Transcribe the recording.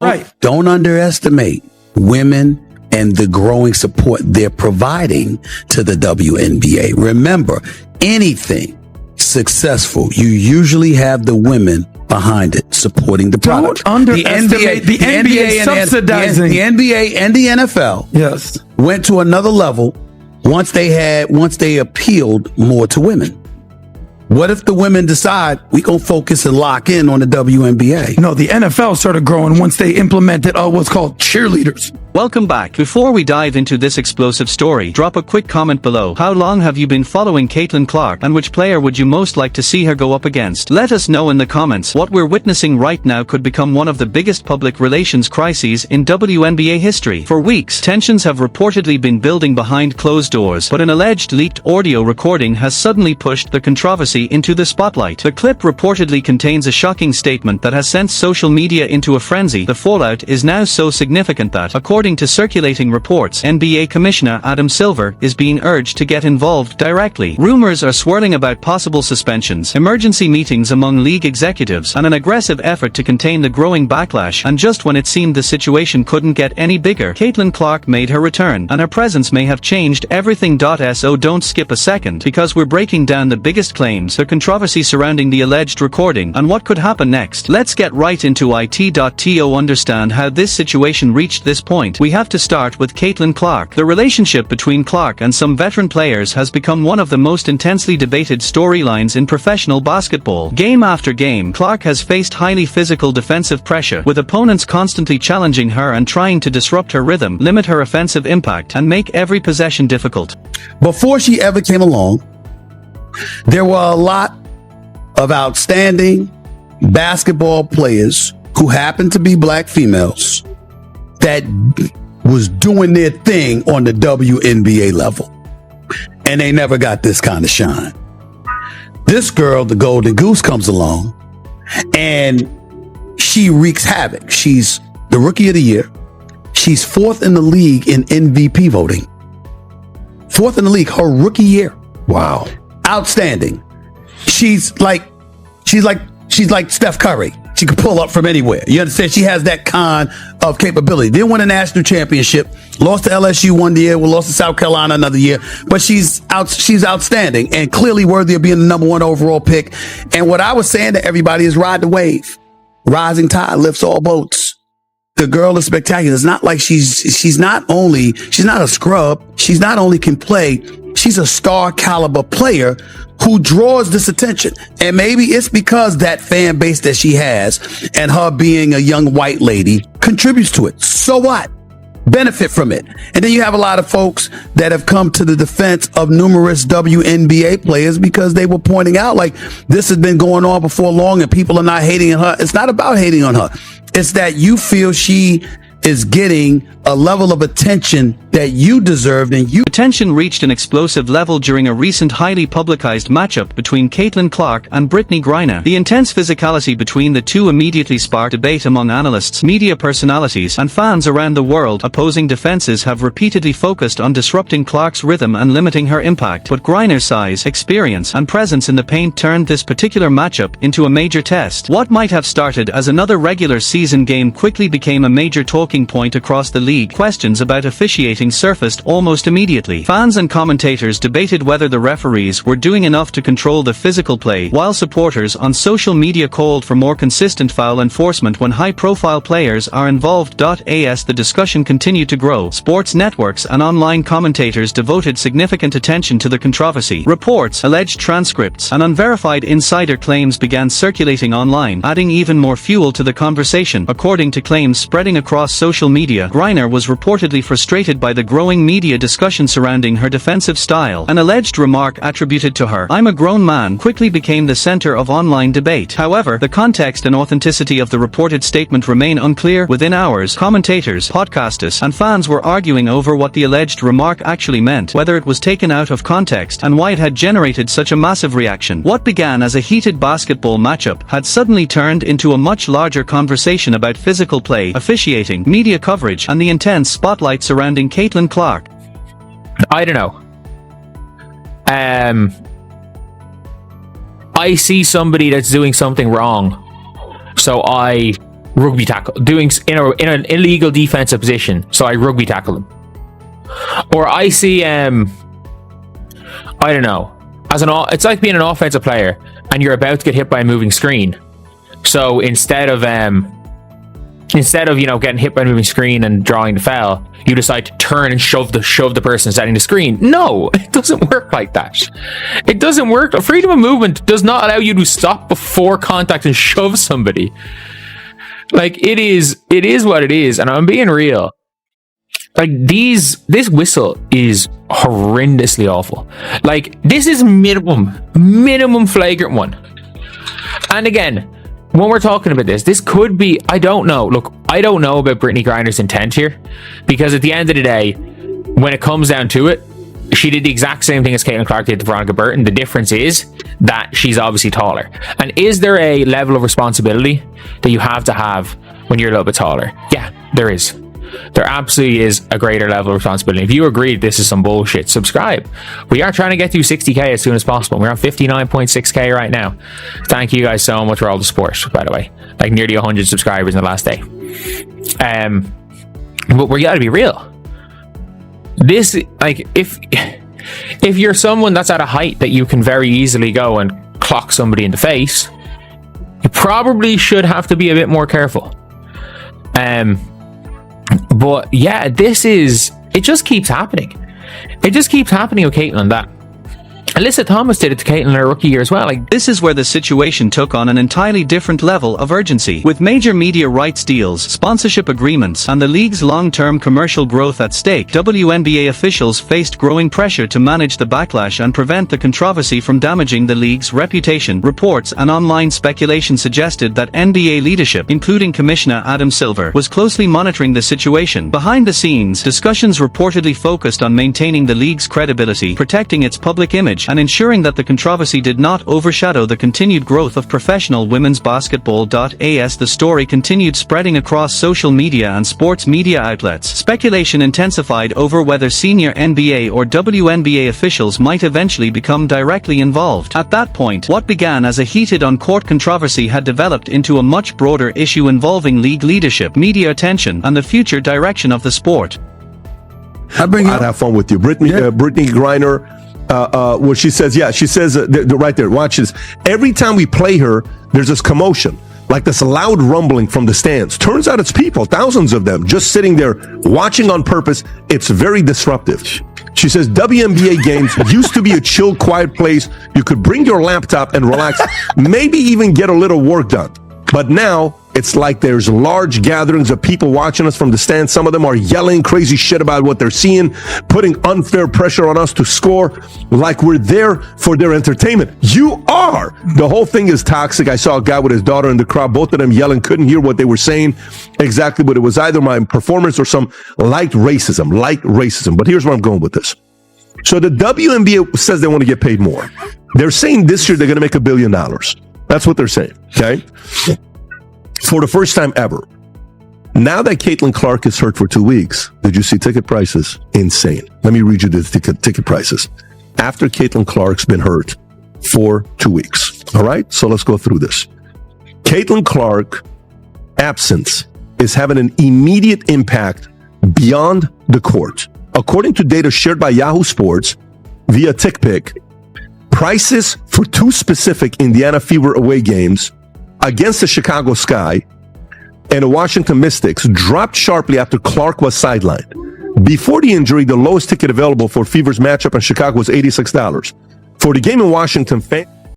Right. Don't underestimate women and the growing support they're providing to the WNBA. Remember, anything successful, you usually have the women behind it supporting the product. Don't underestimate the NBA subsidizing. The NBA and the NFL Yes. went to another level once they appealed more to women. What if the women decide we gonna focus and lock in on the WNBA? No, the NFL started growing once they implemented what's called cheerleaders. Welcome back. Before we dive into this explosive story, drop a quick comment below. How long have you been following Caitlin Clark, and which player would you most like to see her go up against? Let us know in the comments. What we're witnessing right now could become one of the biggest public relations crises in WNBA history. For weeks, tensions have reportedly been building behind closed doors, but an alleged leaked audio recording has suddenly pushed the controversy into the spotlight. The clip reportedly contains a shocking statement that has sent social media into a frenzy. The fallout is now so significant that, according to circulating reports, NBA Commissioner Adam Silver is being urged to get involved directly. Rumors are swirling about possible suspensions, emergency meetings among league executives, and an aggressive effort to contain the growing backlash. And just when it seemed the situation couldn't get any bigger, Caitlin Clark made her return, and her presence may have changed everything. So don't skip a second, because we're breaking down the biggest claims, the controversy surrounding the alleged recording, and what could happen next. Let's get right into it. Understand how this situation reached this point. We have to start with Caitlin Clark. The relationship between Clark and some veteran players has become one of the most intensely debated storylines in professional basketball. Game after game, Clark has faced highly physical defensive pressure, with opponents constantly challenging her and trying to disrupt her rhythm, limit her offensive impact, and make every possession difficult. Before she ever came along, there were a lot of outstanding basketball players who happened to be black females that was doing their thing on the WNBA level. And they never got this kind of shine. This girl, the Golden Goose, comes along and she wreaks havoc. She's the Rookie of the Year. She's fourth in the league in MVP voting. Fourth in the league, her rookie year. Wow. Outstanding. She's like Steph Curry. She could pull up from anywhere. You understand? She has that kind of capability. Didn't win a national championship. Lost to LSU one year. We lost to South Carolina another year. But she's outstanding and clearly worthy of being the number one overall pick. And what I was saying to everybody is ride the wave. Rising tide lifts all boats. The girl is spectacular. It's not like she's not a scrub. She's not only can play, she's a star caliber player who draws this attention. And maybe it's because that fan base that she has and her being a young white lady contributes to it. So what? Benefit from it. And then you have a lot of folks that have come to the defense of numerous WNBA players because they were pointing out like this has been going on before long and people are not hating on her. It's not about hating on her. It's that you feel she is getting a level of attention that you deserved and you... The tension reached an explosive level during a recent highly publicized matchup between Caitlin Clark and Brittney Griner. The intense physicality between the two immediately sparked debate among analysts, media personalities, and fans around the world. Opposing defenses have repeatedly focused on disrupting Clark's rhythm and limiting her impact, but Griner's size, experience, and presence in the paint turned this particular matchup into a major test. What might have started as another regular season game quickly became a major talking point across the league. Questions about officiating surfaced almost immediately. Fans and commentators debated whether the referees were doing enough to control the physical play, while supporters on social media called for more consistent foul enforcement when high-profile players are involved. As the discussion continued to grow, sports networks and online commentators devoted significant attention to the controversy. Reports, alleged transcripts, and unverified insider claims began circulating online, adding even more fuel to the conversation. According to claims spreading across social media, Griner was reportedly frustrated by the growing media discussion surrounding her defensive style. An alleged remark attributed to her, "I'm a grown man," quickly became the center of online debate. However, the context and authenticity of the reported statement remain unclear. Within hours, commentators, podcasters, and fans were arguing over what the alleged remark actually meant, whether it was taken out of context, and why it had generated such a massive reaction. What began as a heated basketball matchup had suddenly turned into a much larger conversation about physical play, officiating, media coverage, and the intense spotlight surrounding Caitlin Clark. I don't know. I see somebody that's doing something wrong, so I rugby tackle, doing in an illegal defensive position, so I rugby tackle them. Or I see, I don't know, it's like being an offensive player and you're about to get hit by a moving screen. So instead of getting hit by a moving screen and drawing the foul, you decide to turn and shove the person setting the screen. No, it doesn't work like that. It doesn't work. Freedom of movement does not allow you to stop before contact and shove somebody. Like, it is what it is, and I'm being real. Like, this whistle is horrendously awful. Like, this is minimum flagrant one. And again, when we're talking about this could be, I don't know. Look, I don't know about Brittney Griner's intent here, because at the end of the day, when it comes down to it, she did the exact same thing as Caitlin Clark did to Veronica Burton. The difference is that she's obviously taller. And is there a level of responsibility that you have to have when you're a little bit taller? Yeah, there is. There absolutely is a greater level of responsibility. If you agree this is some bullshit, subscribe. We are trying to get to 60k as soon as possible. We're on 59.6k right now. Thank you guys so much for all the support, by the way. Like, nearly 100 subscribers in the last day. But we gotta be real. This, like, if you're someone that's at a height that you can very easily go and clock somebody in the face, you probably should have to be a bit more careful. But yeah, it just keeps happening. It just keeps happening with Caitlin. That Alyssa Thomas did it to Caitlin in her rookie year as well. Like, this is where the situation took on an entirely different level of urgency. With major media rights deals, sponsorship agreements, and the league's long-term commercial growth at stake, WNBA officials faced growing pressure to manage the backlash and prevent the controversy from damaging the league's reputation. Reports and online speculation suggested that NBA leadership, including Commissioner Adam Silver, was closely monitoring the situation. Behind the scenes, discussions reportedly focused on maintaining the league's credibility, protecting its public image, and ensuring that the controversy did not overshadow the continued growth of professional women's basketball. As the story continued spreading across social media and sports media outlets, speculation intensified over whether senior NBA or WNBA officials might eventually become directly involved. At that point, what began as a heated on-court controversy had developed into a much broader issue involving league leadership, media attention, and the future direction of the sport. I'd have fun with you. Brittney Griner, well, she says right there, watch this. Every time we play her, there's this commotion, like this loud rumbling from the stands. Turns out it's people, thousands of them, just sitting there watching on purpose. It's very disruptive. She says WNBA games used to be a chill, quiet place. You could bring your laptop and relax, maybe even get a little work done. But now it's like there's large gatherings of people watching us from the stands. Some of them are yelling crazy shit about what they're seeing, putting unfair pressure on us to score, like we're there for their entertainment. You are. The whole thing is toxic. I saw a guy with his daughter in the crowd, both of them yelling, couldn't hear what they were saying exactly, but it was either my performance or some light racism. But here's where I'm going with this. So the WNBA says they want to get paid more. They're saying this year they're going to make $1 billion. That's what they're saying, okay? For the first time ever. Now that Caitlin Clark is hurt for 2 weeks, did you see ticket prices? Insane. Let me read you the ticket prices. After Caitlin Clark's been hurt for 2 weeks. All right? So let's go through this. Caitlin Clark absence is having an immediate impact beyond the court. According to data shared by Yahoo Sports via TickPick, prices for 2 specific Indiana Fever away games against the Chicago Sky and the Washington Mystics dropped sharply after Clark was sidelined. Before the injury, the lowest ticket available for Fever's matchup in Chicago was $86. For the game in Washington,